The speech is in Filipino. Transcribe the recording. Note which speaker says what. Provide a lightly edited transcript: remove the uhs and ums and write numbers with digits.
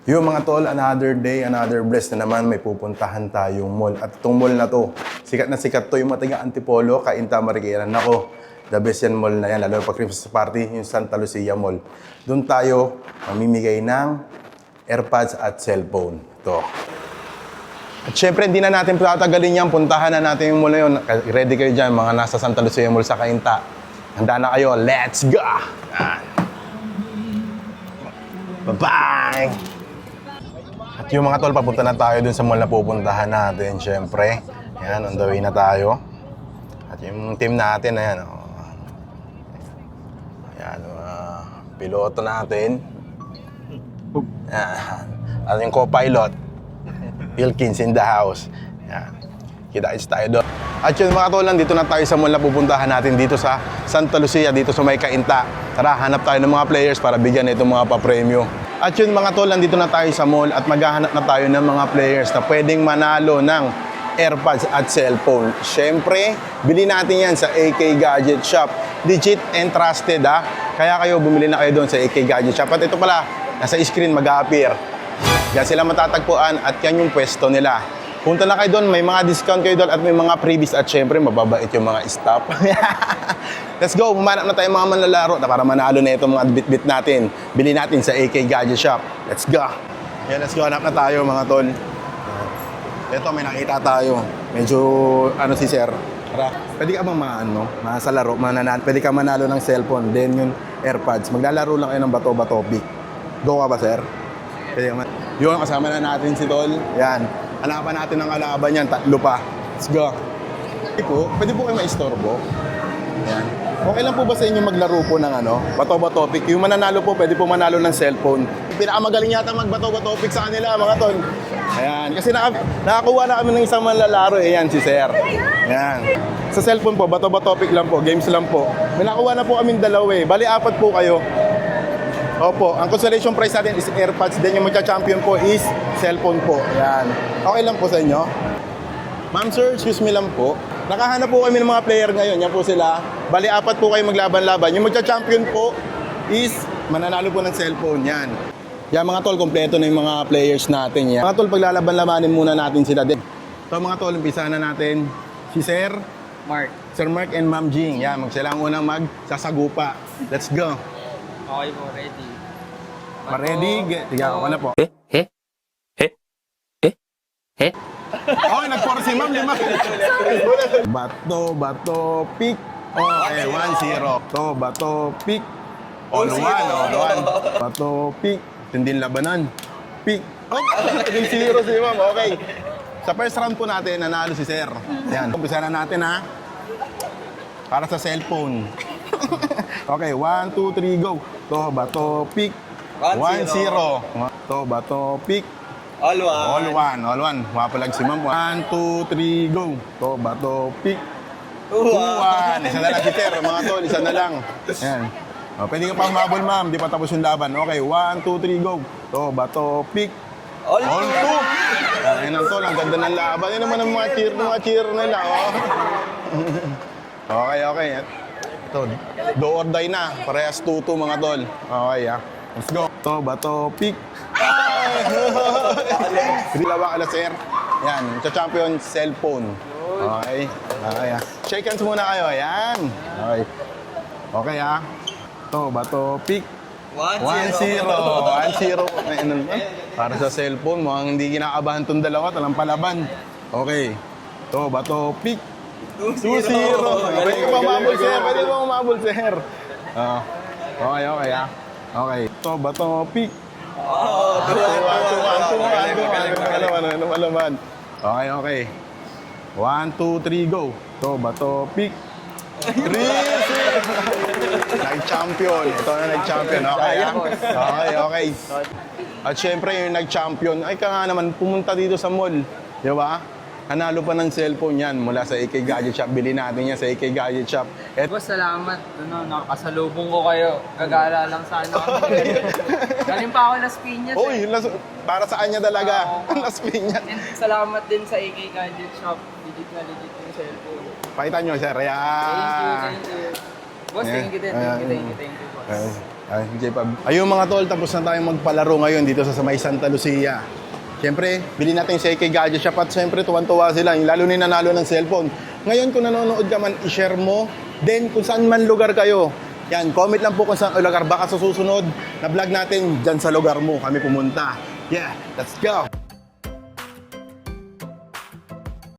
Speaker 1: Yung mga tol, another day, another bless na naman, may pupuntahan tayong mall. At itong mall na to, sikat na sikat to, yung mga taga Antipolo, Cainta, Marikina. Nako, the best yan mall na yan, lalo pag Christmas party, yung Santa Lucia Mall. Doon tayo mamimigay ng AirPods at cellphone. Ito. At syempre, hindi na natin patatagalin yan, puntahan na natin yung mall na yun. Ready kayo dyan, mga nasa Santa Lucia Mall sa Cainta. Handa na kayo, let's go! Bye-bye! At yung mga tol, papunta na tayo dun sa mall na pupuntahan natin, syempre. Yan, on the way na tayo. At yung team natin, ayan, ayan, piloto natin. Yan. At yung co-pilot, Wilkins in the house. Yan. Kita-kits tayo doon. At yun mga tol, dito na tayo sa mall na pupuntahan natin dito sa Santa Lucia, dito sa may Cainta. Tara, hanap tayo ng mga players para bigyan na itong mga papremyo. At yun mga tol, nandito na tayo sa mall at maghahanap na tayo ng mga players na pwedeng manalo ng AirPods at cellphone. Siyempre, bili natin yan sa AK Gadget Shop. Legit and trusted ha. Kaya kayo bumili na kayo doon sa AK Gadget Shop. At ito pala, nasa screen mag-a-appear. Diyan sila matatagpuan at yan yung pwesto nila. Punta na kayo doon, may mga discount kayo doon at may mga freebies at syempre mababait yung mga staff. Let's go, humanap na tayo mga manlalaro na para manalo na itong mga bit-bit natin. Bili natin sa AK Gadget Shop. Let's go. Yeah, let's go, hanap na tayo mga tol. Ito, may nakita tayo. Medyo, ano si sir? Tara, pwede ka bang sa laro, pwede ka manalo ng cellphone, then yung AirPods. Maglalaro lang kayo ng bato-bato-pick. Go ka ba sir? Pwede ka yun, kasama na natin si tol. Yan. Hanapan natin ang kalaban yan, 3 pa. Let's go. Pwede po kayo maistorbo. Yan. Okay lang po ba sa inyo maglaro po ng bato-bato-pick? Yung mananalo po, pwede po manalo ng cellphone. Pinakamagaling yata magbato-bato-pick sa kanila, mga tol. Ayan. Kasi nakakuha na kami ng isang manlalaro. Ayan, si sir. Ayan. Sa cellphone po, bato-bato-pick lang po. Games lang po. May nakuha na po kami 2 eh. Bali, 4 po kayo. Opo, ang consolation prize natin is AirPods. Then yung magcha-champion po is cellphone po. Ayan. Okay lang po sa inyo? Ma'am sir, excuse me lang po. Nakahanap po kami ng mga player ngayon. Yan po sila. Bali, 4 po kayo maglaban-laban. Yung magcha-champion po is mananalo po ng cellphone. Yan. Yan mga tol, kompleto na yung mga players natin. Yan. Mga tol, paglalaban-labanin muna natin sila din. So mga tol, umpisa na natin si Sir
Speaker 2: Mark.
Speaker 1: Sir Mark and Ma'am Jing. Yan, sila ang unang magsasagupa. Let's go.
Speaker 2: Okay po, ready.
Speaker 1: Ma-ready? Tiga ako na po. Okay, nag-4 si Ma'am, 5. Bato, pick. Okay, 1-0. Bato, pick. All 1. Bato, pick. Tindin labanan. Pick. Oh, 0 si Ma'am. Okay. Sa first round po natin, nanalo si Sir. Yan. Umpisa na natin ha. Para sa cellphone. Okay, 1, 2, 3, go. Bato, pick. 1-0. Bato, pick.
Speaker 2: All 1.
Speaker 1: All 1. Mapalag si Ma'am. 1, 2, 3, go. Bato, pick. 2-1. Isa na lang si Sir. Mga tol, isa na lang. Yan. Pwede ka pa humabol, Ma'am. Di pa tapos yung laban. Okay, 1, 2, 3, go. Bato, pick. All 2. Ayun ang tol. Ang ganda ng laban. Yan naman ang mga cheer nila. Okay. Ito, do or die na. Parehas 2-2 mga tol. Okay, let's go. Bato, pick. Dilawa ka na, sir. Yan, champion cellphone. Okay. Shake hands muna kayo. Yan. Okay, bato, pick. 1-0. 1-0. Para sa cellphone, mukhang hindi kinakabahan itong dalawa. Talang palaban. Okay. Bato, pick. 2-0. Pwede ka pa umabol, sir. Okay. Okay. Bato, pick. Alaman. Okay. 1, 2, 3, go. Bato, pick. 3-0. Nag-champion. Ito na nag-champion. Okay. At syempre yung nag-champion, ay ka nga naman pumunta dito sa mall. Di ba? Hanalo pa ng cellphone yan mula sa AK Gadget Shop. Bili natin yan sa AK Gadget Shop.
Speaker 2: Boss, salamat. Nakasalubong ko kayo. Gagala lang sana kami. Galing pa ako Las Piñas.
Speaker 1: Uy, para saan niya talaga? Las Piñas.
Speaker 2: And salamat din sa AK Gadget Shop. Legit yung cellphone.
Speaker 1: Pakita nyo, sir.
Speaker 2: Thank you. Boss, thank you din. Thank you, boss.
Speaker 1: Ay, ayun mga tol, tapos na tayong magpalaro ngayon dito sa May Santa Lucia. Siyempre, bili natin sa AK Gadget Shop at siyempre tuwan-tuwa sila, yung lalo na yung nanalo ng cellphone. Ngayon kung nanonood ka man, i-share mo. Then kung saan man lugar kayo, yan, comment lang po kung saan lugar. Baka sa susunod na vlog natin, dyan sa lugar mo kami pumunta. Yeah, let's go!